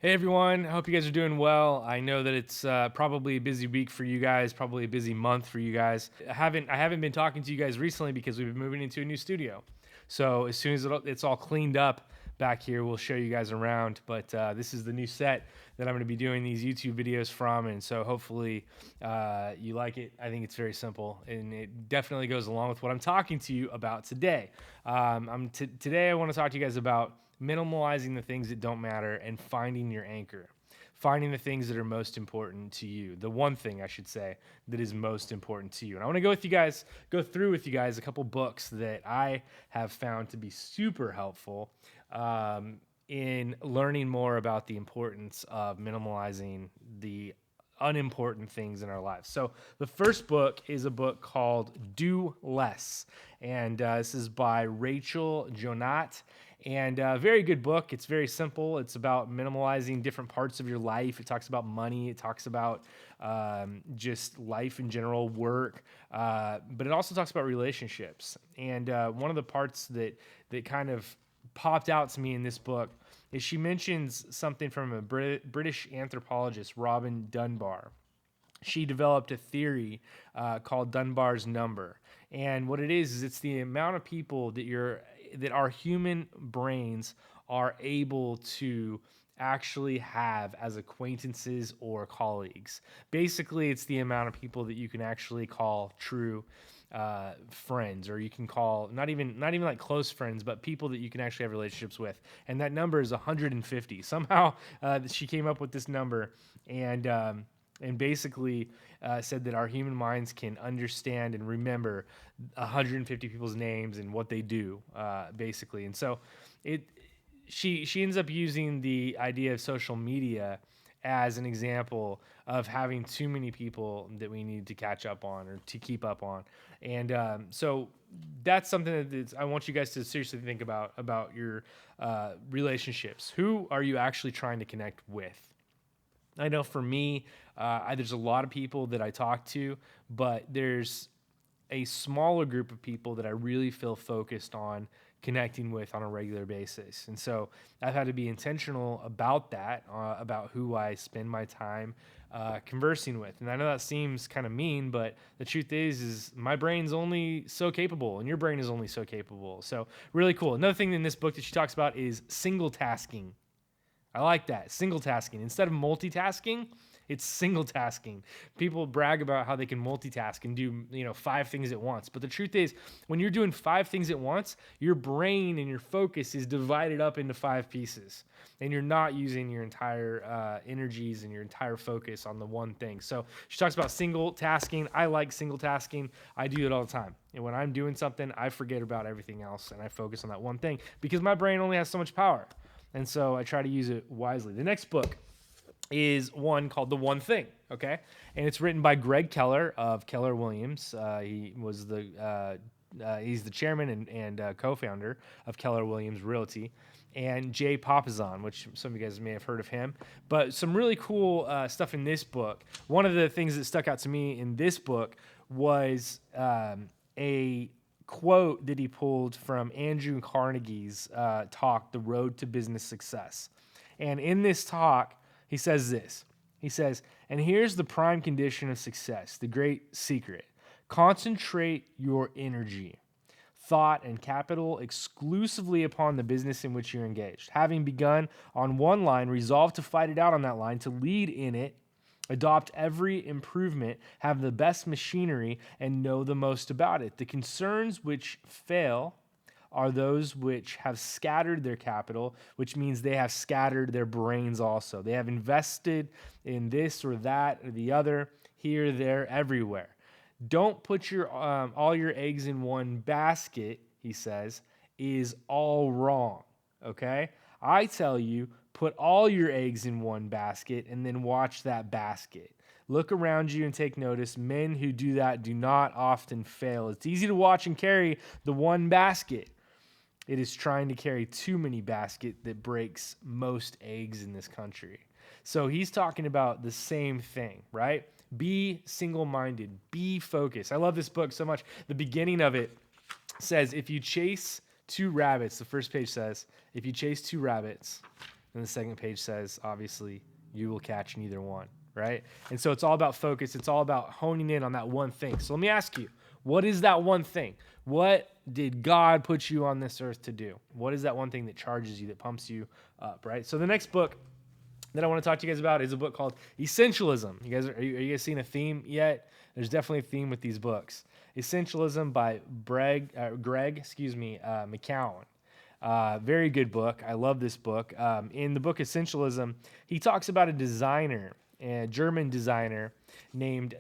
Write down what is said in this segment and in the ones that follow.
Hey everyone, I hope you guys are doing well. I know that it's probably a busy week for you guys, probably a busy month for you guys. I haven't been talking to you guys recently because we've been moving into a new studio. So as soon as it's all cleaned up back here, we'll show you guys around. But this is the new set that I'm going to be doing these YouTube videos from, and so hopefully you like it. I think it's very simple, and it definitely goes along with what I'm talking to you about today. Today I want to talk to you guys about minimalizing the things that don't matter and finding your anchor, finding the things that are most important to you, the one thing I should say that is most important to you. And I want to go through with you guys a couple books that I have found to be super helpful in learning more about the importance of minimalizing the unimportant things in our lives. So the first book is a book called Do Less, and this is by Rachel Jonat. And a very good book. It's very simple. It's about minimalizing different parts of your life. It talks about money. It talks about just life in general, work. But it also talks about relationships. And one of the parts that kind of popped out to me in this book is she mentions something from a British anthropologist, Robin Dunbar. She developed a theory called Dunbar's number, and what it is it's the amount of people that our human brains are able to actually have as acquaintances or colleagues. Basically, it's the amount of people that you can actually call true friends, or you can call not even like close friends, but people that you can actually have relationships with. And that number is 150. Somehow, she came up with this number, and basically said that our human minds can understand and remember 150 people's names and what they do, basically. And so, it she ends up using the idea of social media as an example of having too many people that we need to catch up on or to keep up on. And so that's something that I want you guys to seriously think about your relationships. Who are you actually trying to connect with? I know for me, there's a lot of people that I talk to, but there's a smaller group of people that I really feel focused on connecting with on a regular basis. And so I've had to be intentional about that, about who I spend my time conversing with. And I know that seems kind of mean, but the truth is my brain's only so capable and your brain is only so capable. So really cool. Another thing in this book that she talks about is single tasking. I like that. Single tasking. Instead of multitasking, it's single tasking. People brag about how they can multitask and do, 5 things at once. But the truth is, when you're doing 5 things at once, your brain and your focus is divided up into 5 pieces. And you're not using your entire energies and your entire focus on the one thing. So she talks about single tasking. I like single tasking. I do it all the time. And when I'm doing something, I forget about everything else and I focus on that one thing because my brain only has so much power. And so I try to use it wisely. The next book is one called The One Thing, okay? And it's written by Greg Keller of Keller Williams. He's the chairman and co-founder of Keller Williams Realty. And Jay Papasan, which some of you guys may have heard of him. But some really cool stuff in this book. One of the things that stuck out to me in this book was a quote that he pulled from Andrew Carnegie's talk, The Road to Business Success. And in this talk, he says this. He says, and here's the prime condition of success, the great secret. Concentrate your energy, thought, and capital exclusively upon the business in which you're engaged. Having begun on one line, resolve to fight it out on that line, to lead in it, adopt every improvement, have the best machinery, and know the most about it. The concerns which fail are those which have scattered their capital, which means they have scattered their brains also. They have invested in this or that or the other, here, there, everywhere. Don't put all your eggs in one basket, he says, is all wrong, okay? I tell you, put all your eggs in one basket and then watch that basket. Look around you and take notice. Men who do that do not often fail. It's easy to watch and carry the one basket. It is trying to carry too many baskets that breaks most eggs in this country. So he's talking about the same thing, right? Be single-minded. Be focused. I love this book so much. The beginning of it says, if you chase two rabbits, the first page says, if you chase two rabbits, And the second page says, obviously, you will catch neither one, right? And so it's all about focus. It's all about honing in on that one thing. So let me ask you, what is that one thing? What did God put you on this earth to do? What is that one thing that charges you, that pumps you up, right? So the next book that I want to talk to you guys about is a book called Essentialism. You guys, are you guys seeing a theme yet? There's definitely a theme with these books. Essentialism by Greg McKeown. Very good book. I love this book. In the book Essentialism, he talks about a designer, a German designer named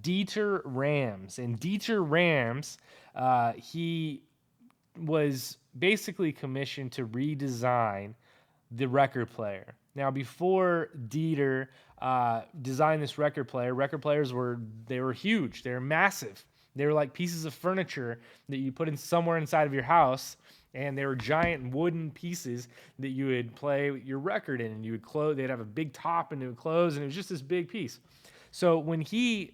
Dieter Rams. And Dieter Rams, he was basically commissioned to redesign the record player. Now, before Dieter designed this record players were huge. They were massive. They were like pieces of furniture that you put in somewhere inside of your house, and they were giant wooden pieces that you would play your record in, and you would close. They'd have a big top, and it would close, and it was just this big piece. So when he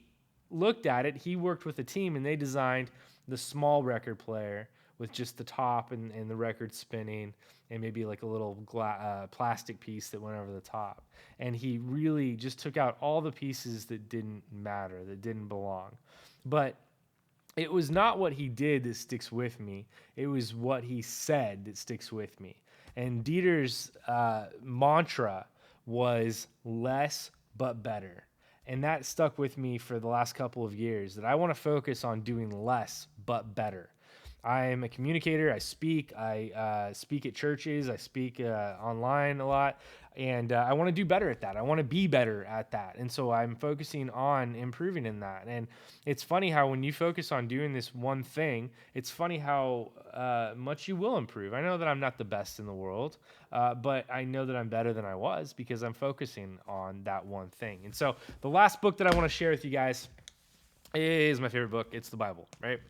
looked at it, he worked with a team, and they designed the small record player with just the top and the record spinning, and maybe like a little plastic piece that went over the top. And he really just took out all the pieces that didn't matter, that didn't belong. But it was not what he did that sticks with me. It was what he said that sticks with me. And Dieter's mantra was less but better. And that stuck with me for the last couple of years, that I want to focus on doing less but better. I'm a communicator. I speak at churches. I speak online a lot, and I want to do better at that. I want to be better at that, and so I'm focusing on improving in that. And it's funny how when you focus on doing this one thing, it's funny how much you will improve. I know that I'm not the best in the world, but I know that I'm better than I was because I'm focusing on that one thing. And so the last book that I want to share with you guys is my favorite book. It's the Bible, right?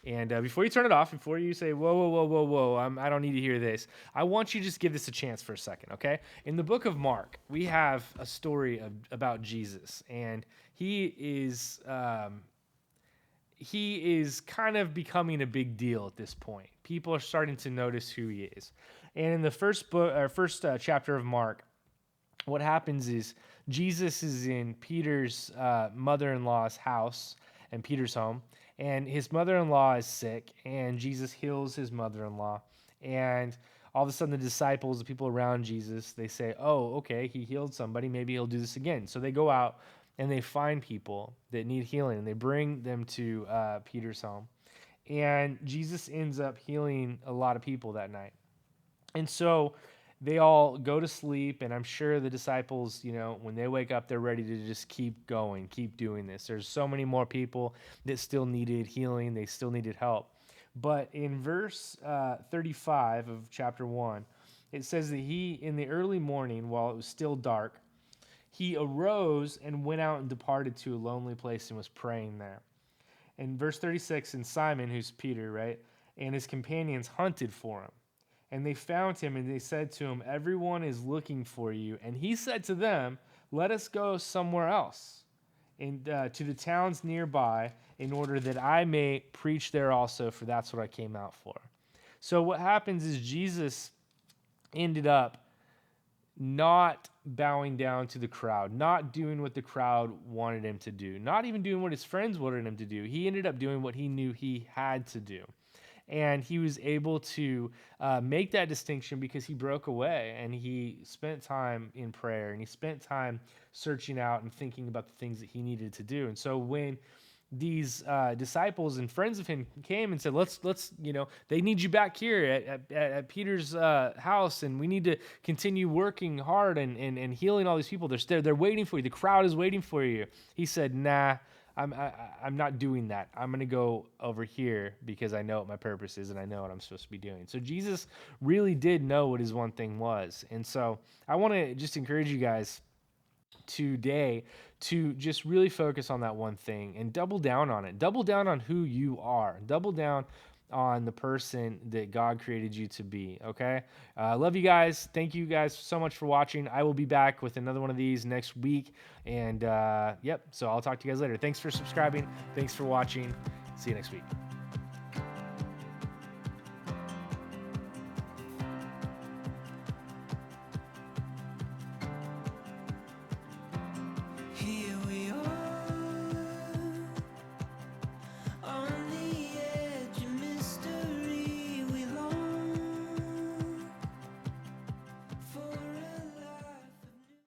And before you turn it off, before you say, whoa, I don't need to hear this, I want you to just give this a chance for a second, okay? In the book of Mark, we have a story about Jesus, and he is kind of becoming a big deal at this point. People are starting to notice who he is. And in the first chapter of Mark, what happens is Jesus is in Peter's mother-in-law's house and Peter's home, and his mother-in-law is sick, and Jesus heals his mother-in-law. And all of a sudden the disciples, the people around Jesus, they say, oh, okay, he healed somebody, maybe he'll do this again. So they go out and they find people that need healing, and they bring them to Peter's home. And Jesus ends up healing a lot of people that night. And so they all go to sleep, and I'm sure the disciples, when they wake up, they're ready to just keep going, keep doing this. There's so many more people that still needed healing. They still needed help. But in verse 35 of chapter 1, it says that he, in the early morning, while it was still dark, he arose and went out and departed to a lonely place and was praying there. In verse 36, and Simon, who's Peter, right, and his companions hunted for him. And they found him, and they said to him, everyone is looking for you. And he said to them, let us go somewhere else, and to the towns nearby, in order that I may preach there also, for that's what I came out for. So what happens is Jesus ended up not bowing down to the crowd, not doing what the crowd wanted him to do, not even doing what his friends wanted him to do. He ended up doing what he knew he had to do. And he was able to make that distinction because he broke away and he spent time in prayer, and he spent time searching out and thinking about the things that he needed to do. And so when these disciples and friends of him came and said, let's they need you back here at Peter's house, and we need to continue working hard and healing all these people. They're waiting for you. The crowd is waiting for you. He said, nah, I'm not doing that. I'm going to go over here because I know what my purpose is and I know what I'm supposed to be doing. So Jesus really did know what his one thing was. And so I want to just encourage you guys today to just really focus on that one thing and double down on it. Double down on who you are. Double down on the person that God created you to be, okay? I love you guys. Thank you guys so much for watching. I will be back with another one of these next week. And so I'll talk to you guys later. Thanks for subscribing. Thanks for watching. See you next week.